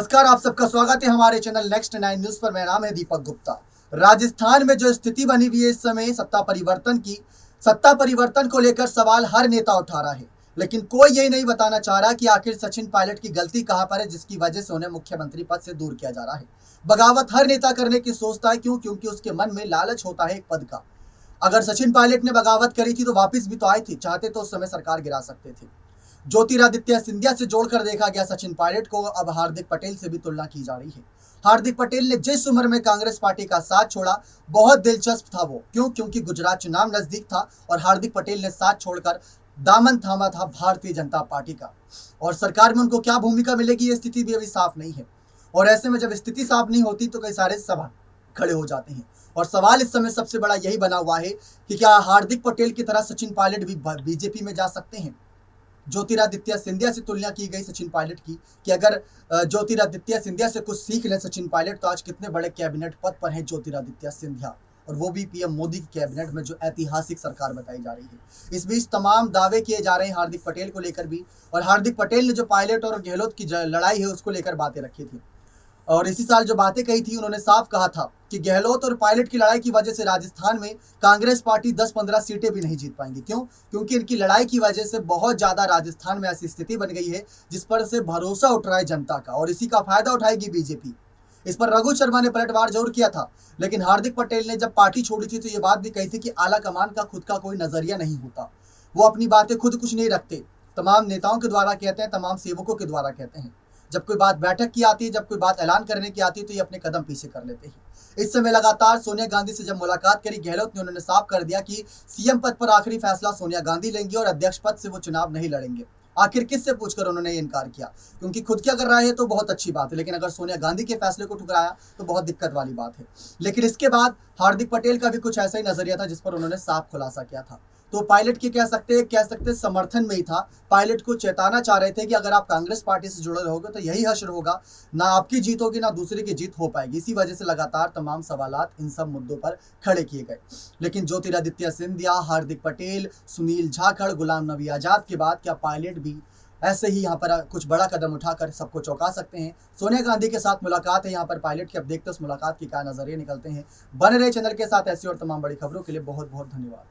नमस्कार, आप सबका स्वागत है हमारे चैनल नेक्स्ट 9 न्यूज पर। मेरा नाम है दीपक गुप्ता। राजस्थान में जो स्थिति बनी हुई है इस समय सत्ता परिवर्तन को लेकर सवाल हर नेता उठा रहा है, लेकिन कोई यही नहीं बताना चाह रहा कि आखिर सचिन पायलट की गलती कहां पर है जिसकी वजह से उन्हें मुख्यमंत्री पद से दूर किया जा रहा है। बगावत हर नेता करने की सोचता है, क्योंकि उसके मन में लालच होता है एक पद का। अगर सचिन पायलट ने बगावत करी थी तो वापिस भी तो आए थे, चाहते तो उस समय सरकार गिरा सकते थे। ज्योतिरादित्य सिंधिया से जोड़कर देखा गया सचिन पायलट को, अब हार्दिक पटेल से भी तुलना की जा रही है। हार्दिक पटेल ने जिस उम्र में कांग्रेस पार्टी का साथ छोड़ा, बहुत दिलचस्प था वो। क्योंकि गुजरात चुनाव नजदीक था और हार्दिक पटेल ने साथ छोड़कर दामन थामा था भारतीय जनता पार्टी का, और सरकार में उनको क्या भूमिका मिलेगी ये स्थिति भी अभी साफ नहीं है। और ऐसे में जब स्थिति साफ नहीं होती तो कई सारे सवाल खड़े हो जाते हैं, और सवाल इस समय सबसे बड़ा यही बना हुआ है कि क्या हार्दिक पटेल की तरह सचिन पायलट भी बीजेपी में जा सकते हैं। ज्योतिरादित्य सिंधिया से तुलना की गई सचिन पायलट की कि अगर ज्योतिरादित्य सिंधिया से कुछ सीख ले सचिन पायलट तो आज कितने बड़े कैबिनेट पद पर है ज्योतिरादित्य सिंधिया, और वो भी पीएम मोदी की कैबिनेट में, जो ऐतिहासिक सरकार बताई जा रही है। इस बीच तमाम दावे किए जा रहे हैं हार्दिक पटेल को लेकर भी, और हार्दिक पटेल ने जो पायलट और गहलोत की लड़ाई है उसको लेकर बातें रखी थी, और इसी साल जो बातें कही थी उन्होंने साफ कहा था कि गहलोत और पायलट की लड़ाई की वजह से राजस्थान में कांग्रेस पार्टी 10-15 सीटें भी नहीं जीत पाएंगी। क्योंकि इनकी लड़ाई की वजह से बहुत ज्यादा राजस्थान में ऐसी स्थिति बन गई है जिस पर से भरोसा उठ रहा है जनता का, और इसी का फायदा उठाएगी बीजेपी। इस पर रघु शर्मा ने पलटवार जरूर किया था, लेकिन हार्दिक पटेल ने जब पार्टी छोड़ी थी तो ये बात भी कही थी कि आला कमान का खुद का कोई नजरिया नहीं होता, वो अपनी बातें खुद कुछ नहीं रखते, तमाम नेताओं के द्वारा कहते हैं, तमाम सेवकों के द्वारा कहते हैं। जब कोई बात बैठक की आती है, जब कोई बात ऐलान करने की आती है तो ये अपने कदम पीछे कर लेते हैं। इस समय लगातार सोनिया गांधी से जब मुलाकात करी गहलोत ने, उन्होंने साफ कर दिया कि सीएम पद पर आखिरी फैसला सोनिया गांधी लेंगी और अध्यक्ष पद से वो चुनाव नहीं लड़ेंगे। आखिर किससे पूछकर उन्होंने इनकार किया, क्योंकि खुद की अगर राय है तो बहुत अच्छी बात है, लेकिन अगर सोनिया गांधी के फैसले को ठुकराया तो बहुत दिक्कत वाली बात है। लेकिन इसके बाद हार्दिक पटेल का भी कुछ ऐसा ही नजरिया था जिस पर उन्होंने साफ खुलासा किया था। तो पायलट के कह सकते समर्थन में ही था। पायलट को चेताना चाह रहे थे कि अगर आप कांग्रेस पार्टी से जुड़े रहोगे तो यही हश्र होगा, ना आपकी जीत होगी ना दूसरे की जीत हो पाएगी। इसी वजह से लगातार तमाम सवालात इन सब मुद्दों पर खड़े किए गए। लेकिन ज्योतिरादित्य सिंधिया, हार्दिक पटेल, सुनील जाखड़, गुलाम नबी आजाद के बाद क्या पायलट भी ऐसे ही यहाँ पर कुछ बड़ा कदम उठाकर सबको चौंका सकते हैं। सोनिया गांधी के साथ मुलाकात है यहाँ पर पायलट की, अब देखते हैं उस मुलाकात के क्या नजरिए निकलते हैं। बने रहे चैनल के साथ ऐसी और तमाम बड़ी खबरों के लिए। बहुत बहुत धन्यवाद।